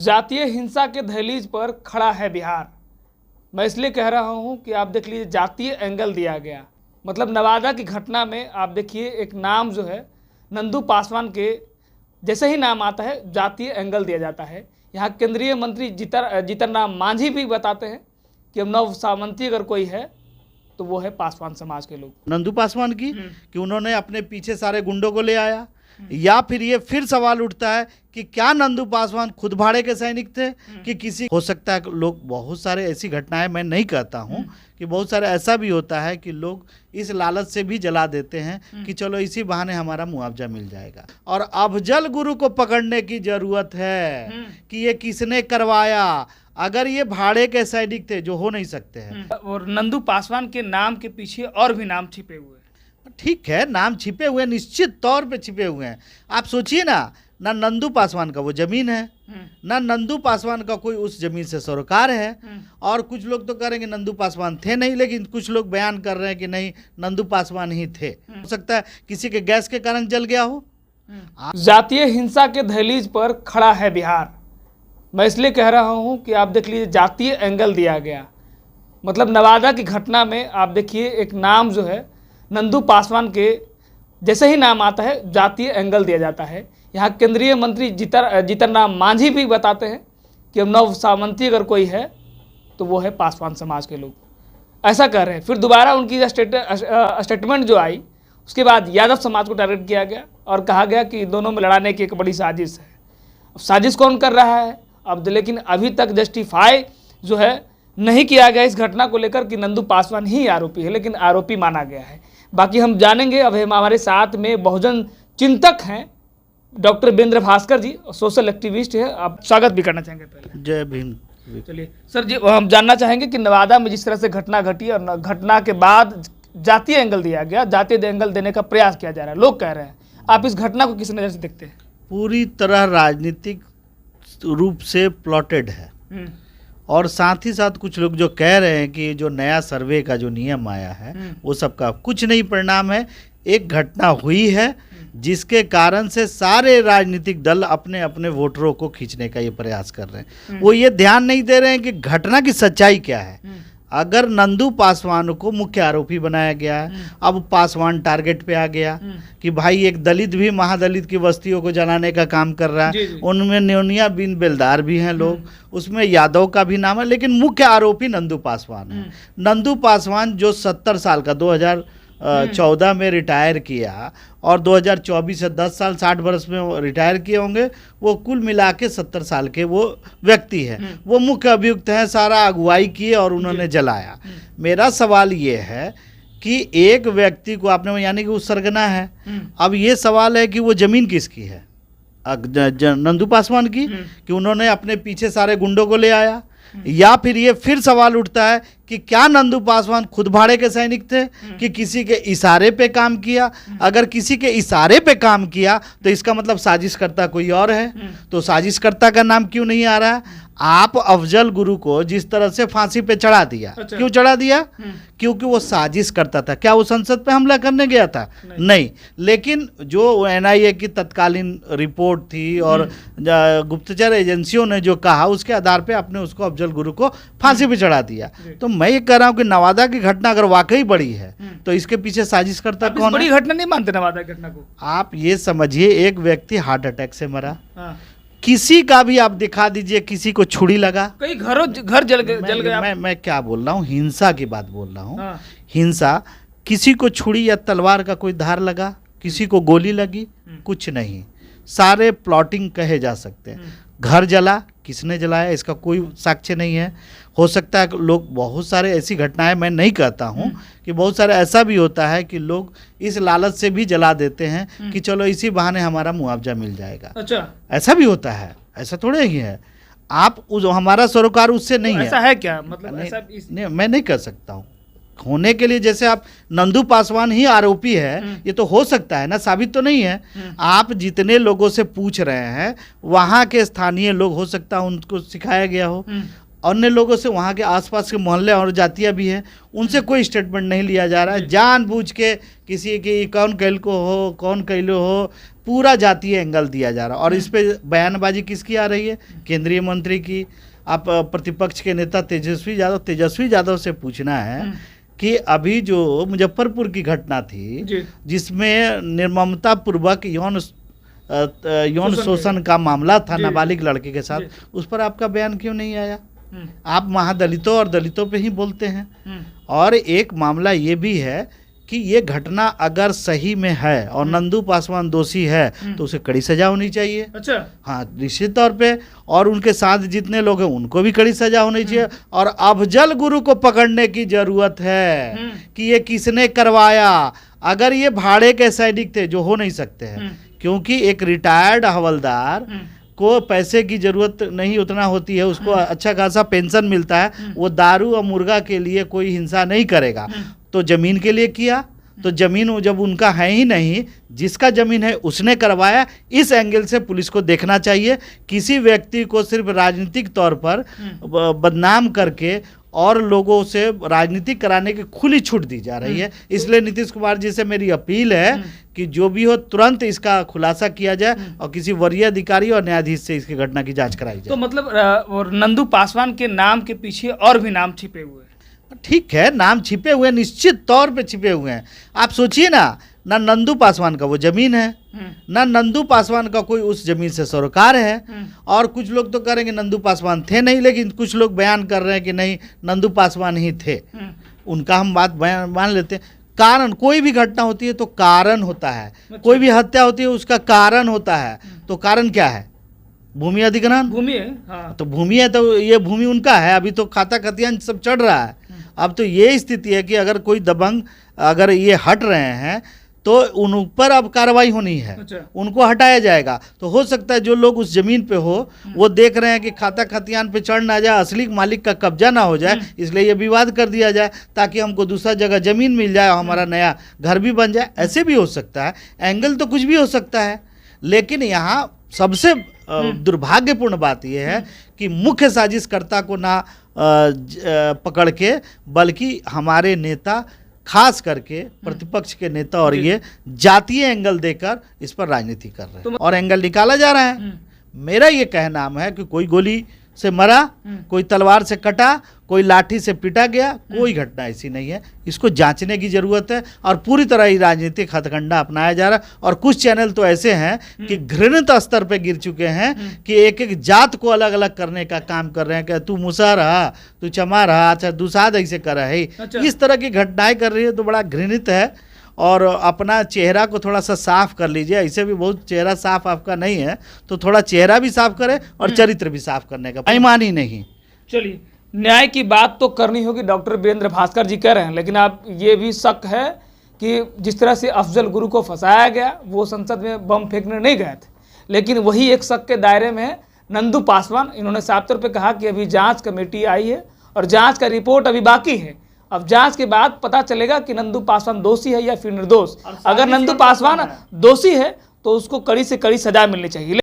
जातीय हिंसा के दहलीज पर खड़ा है बिहार। मैं इसलिए कह रहा हूं कि आप देख लीजिए, जातीय एंगल दिया गया। मतलब नवादा की घटना में आप देखिए, एक नाम जो है नंदू पासवान के जैसे ही नाम आता है जातीय एंगल दिया जाता है। यहाँ केंद्रीय मंत्री जीतन राम मांझी भी बताते हैं कि अब नव सामंती अगर कोई है तो वो है पासवान समाज के लोग। नंदू पासवान की कि उन्होंने अपने पीछे सारे गुंडों को ले आया, या फिर ये फिर सवाल उठता है कि क्या नंदू पासवान खुद भाड़े के सैनिक थे कि किसी हो सकता है लोग, बहुत सारे ऐसी घटनाएं, मैं नहीं कहता हूं कि बहुत सारे ऐसा भी होता है कि लोग इस लालच से भी जला देते हैं कि चलो इसी बहाने हमारा मुआवजा मिल जाएगा। और अफजल गुरु को पकड़ने की जरूरत है कि ये किसने करवाया। अगर ये भाड़े के सैनिक थे, जो हो नहीं सकते हैं, और नंदू पासवान के नाम के पीछे और भी नाम छिपे हुए हैं। ठीक है, नाम छिपे हुए हैं, निश्चित तौर पे छिपे हुए हैं। आप सोचिए ना नंदू पासवान का वो जमीन है, ना नंदू पासवान का कोई उस जमीन से सरोकार है। और कुछ लोग तो करेंगे नंदू पासवान थे नहीं, लेकिन कुछ लोग बयान कर रहे हैं कि नहीं, नंदू पासवान ही थे। हो सकता है किसी के गैस के कारण जल गया हो। जातीय हिंसा के दहलीज पर खड़ा है बिहार। मैं इसलिए कह रहा हूं कि आप देख लीजिए, जातीय एंगल दिया गया। मतलब नवादा की घटना में आप देखिए, एक नाम जो है नंदू पासवान के जैसे ही नाम आता है जातीय एंगल दिया जाता है। यहाँ केंद्रीय मंत्री जीतन राम मांझी भी बताते हैं कि अब नव सामंती अगर कोई है तो वो है पासवान समाज के लोग, ऐसा कर रहे हैं। फिर दोबारा उनकी स्टेटमेंट जो आई, उसके बाद यादव समाज को टारगेट किया गया और कहा गया कि दोनों में लड़ाने की एक बड़ी साजिश है। अब साजिश कौन कर रहा है अब, लेकिन अभी तक जस्टिफाई जो है नहीं किया गया इस घटना को लेकर कि नंदू पासवान ही आरोपी है, लेकिन आरोपी माना गया है। बाकी हम जानेंगे। अब हमारे साथ में बहुजन चिंतक हैं डॉक्टर वीरेंद्र भास्कर जी, सोशल एक्टिविस्ट है। आप स्वागत भी करना चाहेंगे पहले। जय भीम। चलिए सर जी, हम जानना चाहेंगे कि नवादा में जिस तरह से घटना घटी और घटना के बाद जातीय एंगल दिया गया, जातीय एंगल देने का प्रयास किया जा रहा है, लोग कह रहे हैं, आप इस घटना को किस नज़र से देखते हैं? पूरी तरह राजनीतिक रूप से प्लॉटेड है। और साथ ही साथ कुछ लोग जो कह रहे हैं कि जो नया सर्वे का जो नियम आया है वो सबका कुछ नहीं परिणाम है। एक घटना हुई है जिसके कारण से सारे राजनीतिक दल अपने अपने वोटरों को खींचने का ये प्रयास कर रहे हैं। वो ये ध्यान नहीं दे रहे हैं कि घटना की सच्चाई क्या है। अगर नंदू पासवान को मुख्य आरोपी बनाया गया है, अब पासवान टारगेट पे आ गया कि भाई एक दलित भी महादलित की बस्तियों को जलाने का काम कर रहा है। उनमें न्योनिया बिन बेलदार भी हैं लोग, उसमें यादव का भी नाम है, लेकिन मुख्य आरोपी नंदू पासवान है। नंदू पासवान जो 70 साल का 2014 में रिटायर किया और 2024 से 10 साल 60 वर्ष में रिटायर किए होंगे, वो कुल मिला के 70 साल के वो व्यक्ति है। वो मुख्य अभियुक्त हैं, सारा अगुवाई किए और उन्होंने जलाया। मेरा सवाल ये है कि एक व्यक्ति को आपने, यानी कि वो सरगना है, अब ये सवाल है कि वो जमीन किसकी है? नंदू पासवान की कि उन्होंने अपने पीछे सारे गुंडों को ले आया, या फिर ये फिर सवाल उठता है कि क्या नंदू पासवान खुद भाड़े के सैनिक थे कि किसी के इशारे पे काम किया? अगर किसी के इशारे पे काम किया तो इसका मतलब साजिशकर्ता कोई और है। तो साजिशकर्ता का नाम क्यों नहीं आ रहा है? आप अफजल गुरु को जिस तरह से फांसी पे चढ़ा दिया, क्यों चढ़ा दिया? क्योंकि वो साजिश करता था। क्या वो संसद पे हमला करने गया था? नहीं। लेकिन जो एनआईए की तत्कालीन रिपोर्ट थी और गुप्तचर एजेंसियों ने जो कहा, उसके आधार पे आपने उसको अफजल गुरु को फांसी पे चढ़ा दिया। तो मैं ये कह रहा हूँ कि नवादा की घटना अगर वाकई बड़ी है तो इसके पीछे साजिश करता कौन है? बड़ी घटना नहीं मानते नवादा घटना को? आप ये समझिए, एक व्यक्ति हार्ट अटैक से मरा, किसी का भी आप दिखा दीजिए, किसी को छुरी लगा, कई घर जल गया। मैं क्या बोल रहा हूँ, हिंसा की बात बोल रहा हूँ। हिंसा, किसी को छुरी या तलवार का कोई धार लगा, किसी को गोली लगी, कुछ नहीं, सारे प्लॉटिंग कहे जा सकते हैं। घर जला, किसने जलाया इसका कोई साक्ष्य नहीं है। हो सकता है लोग, बहुत सारे ऐसी घटनाएं, मैं नहीं कहता हूं कि बहुत सारे ऐसा भी होता है कि लोग इस लालच से भी जला देते हैं कि चलो इसी बहाने हमारा मुआवजा मिल जाएगा। अच्छा, ऐसा भी होता है, ऐसा थोड़े ही है। आप हमारा सरोकार उससे नहीं है। ऐसा है क्या? मतलब नहीं, मैं नहीं कर सकता हूँ होने के लिए। जैसे आप नंदू पासवान ही आरोपी है, ये तो हो सकता है ना, साबित तो नहीं है। आप जितने लोगों से पूछ रहे हैं, वहाँ के स्थानीय लोग, हो सकता है उनको सिखाया गया हो, अन्य लोगों से, वहाँ के आसपास के मोहल्ले और जातियाँ भी हैं, उनसे कोई स्टेटमेंट नहीं लिया जा रहा है। जानबूझ के किसी की कौन कैल को हो, कौन कैलो हो, पूरा जातीय एंगल दिया जा रहा है। और इस पे बयानबाजी किसकी आ रही है? केंद्रीय मंत्री की। आप प्रतिपक्ष के नेता तेजस्वी यादव से पूछना है कि अभी जो मुजफ्फरपुर की घटना थी जिसमें निर्ममता पूर्वक यौन शोषण का मामला था नाबालिग लड़के के साथ, उस पर आपका बयान क्यों नहीं आया? आप महादलितों और दलितों पे ही बोलते हैं। और एक मामला ये भी है कि ये घटना अगर सही में है और नंदू पासवान दोषी है तो उसे कड़ी सजा होनी चाहिए। अच्छा, हाँ, निश्चित तौर पे। और उनके साथ जितने लोग हैं उनको भी कड़ी सजा होनी चाहिए। और अफजल गुरु को पकड़ने की जरूरत है कि ये किसने करवाया। अगर ये भाड़े के सैनिक थे, जो हो नहीं सकते हैं, क्योंकि एक रिटायर्ड हवलदार को पैसे की जरूरत नहीं उतना होती है, उसको अच्छा खासा पेंशन मिलता है, वो दारू और मुर्गा के लिए कोई हिंसा नहीं करेगा। तो जमीन के लिए किया, तो जमीन जब उनका है ही नहीं, जिसका जमीन है उसने करवाया। इस एंगल से पुलिस को देखना चाहिए। किसी व्यक्ति को सिर्फ राजनीतिक तौर पर बदनाम करके और लोगों से राजनीति कराने की खुली छूट दी जा रही है। इसलिए नीतीश कुमार जी से मेरी अपील है कि जो भी हो तुरंत इसका खुलासा किया जाए और किसी वरीय अधिकारी और न्यायाधीश से इसकी घटना की जांच कराई जाए। तो मतलब नंदू पासवान के नाम के पीछे और भी नाम छिपे हुए हैं। ठीक है, नाम छिपे हुए हैं, निश्चित तौर पे छिपे हुए हैं। आप सोचिए ना नंदू पासवान का वो जमीन है, ना नंदू पासवान का कोई उस जमीन से सरोकार है। और कुछ लोग तो करेंगे नंदू पासवान थे नहीं, लेकिन कुछ लोग बयान कर रहे हैं कि नहीं नंदू पासवान ही थे। उनका हम बात मान लेते हैं। कारण, कोई भी घटना होती है तो कारण होता है। कोई भी हत्या होती है उसका कारण होता है। तो कारण क्या है? भूमि अधिग्रहण। भूमि है, हाँ। तो भूमि है तो ये भूमि उनका है। अभी तो खाता खतियान सब चढ़ रहा है। अब तो ये स्थिति है कि अगर कोई दबंग अगर ये हट रहे हैं तो उन पर अब कार्रवाई होनी है। अच्छा। उनको हटाया जाएगा। तो हो सकता है जो लोग उस जमीन पे हो वो देख रहे हैं कि खाता खतियान पे चढ़ ना जाए, असली मालिक का कब्जा ना हो जाए, इसलिए ये विवाद कर दिया जाए ताकि हमको दूसरा जगह जमीन मिल जाए और हमारा नया घर भी बन जाए। ऐसे भी हो सकता है, एंगल तो कुछ भी हो सकता है। लेकिन यहाँ सबसे दुर्भाग्यपूर्ण बात यह है कि मुख्य साजिशकर्ता को ना पकड़ के, बल्कि हमारे नेता, खास करके प्रतिपक्ष के नेता और ये जातीय एंगल देकर इस पर राजनीति कर रहे हैं और एंगल निकाला जा रहा है। मेरा ये कहना है कि कोई गोली से मरा, कोई तलवार से कटा, कोई लाठी से पिटा गया, कोई घटना ऐसी नहीं है। इसको जांचने की जरूरत है और पूरी तरह ही राजनीतिक हथकंडा अपनाया जा रहा है। और कुछ चैनल तो ऐसे हैं कि घृणित स्तर पे गिर चुके हैं कि एक एक जात को अलग अलग करने का काम कर रहे हैं कि तू मुसा रहा, तू चमा रहा, अच्छा दुसाद ऐसे कर रहा है। अच्छा। इस तरह की घटनाएं कर रही है तो बड़ा घृणित है। और अपना चेहरा को थोड़ा सा साफ कर लीजिए। ऐसे भी बहुत चेहरा साफ आपका नहीं है, तो थोड़ा चेहरा भी साफ करें और चरित्र भी साफ करने का बेईमानी नहीं। चलिए, न्याय की बात तो करनी होगी, डॉक्टर वीरेंद्र भास्कर जी कह रहे हैं, लेकिन आप ये भी शक है कि जिस तरह से अफजल गुरु को फंसाया गया, वो संसद में बम फेंकने नहीं गए थे, लेकिन वही एक शक के दायरे में है नंदू पासवान। इन्होंने साफ तौर पे कहा कि अभी जांच कमेटी आई है और जांच का रिपोर्ट अभी बाकी है। अब जांच के बाद पता चलेगा कि नंदू पासवान दोषी है या फिर निर्दोष। अगर नंदू पासवान दोषी है तो उसको कड़ी से कड़ी सजा मिलनी चाहिए।